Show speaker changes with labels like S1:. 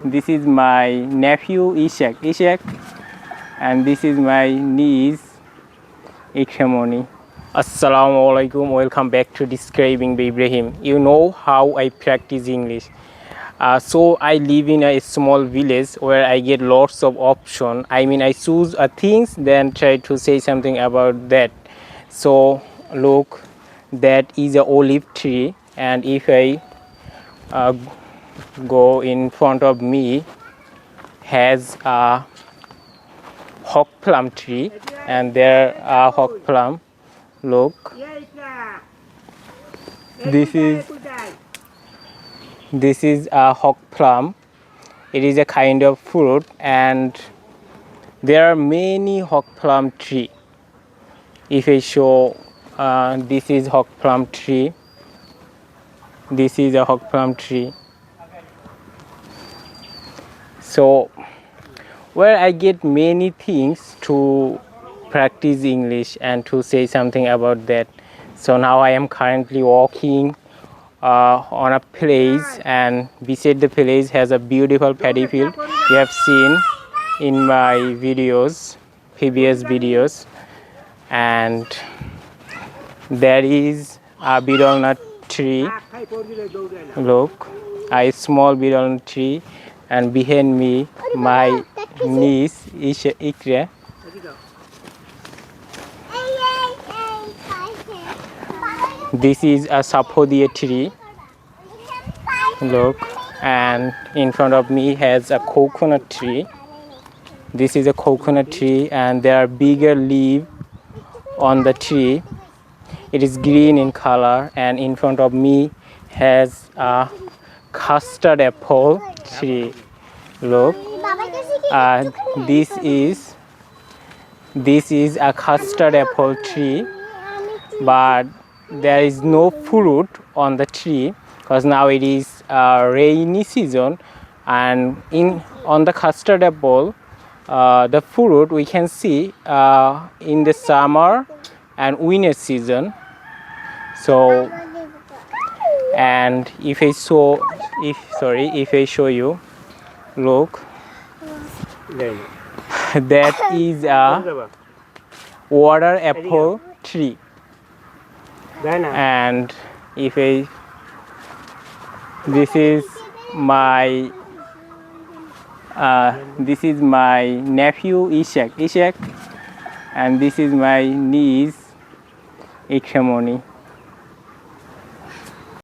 S1: This is my nephew Ishak, and this is my niece Ibrahim. Assalamu alaikum. Welcome back to Describing by Ibrahim. You know how I practice English. So I live in a small village where I get lots of options. I choose things, then try to say something about that. So look, that is a olive tree, and if I go in front of me, has a hawk plum tree, and there are hawk plum. Look, this is a hawk plum. It is a kind of fruit, and there are many hawk plum tree. If I show, this is hawk plum tree. This is a hawk plum tree. So where I get many things to practice English and to say something about that. So now I am currently walking on a place, and beside the place has a beautiful paddy field. You have seen in my videos, previous videos, and there is a betel nut tree. Look, a small betel nut tree, and behind me my niece Ikra. This is a sapodiya tree. Look, and in front of me has a coconut tree. This is a coconut tree, and there are bigger leaves on the tree. It is green in color, and in front of me has a custard apple tree. Look, this is a custard apple tree, but there is no fruit on the tree because now it is rainy season, and on the custard apple, the fruit we can see in the summer and winter season. So, and if I show you, look, that is a water apple tree. And this is my nephew Ishak, and this is my niece Ibrahim.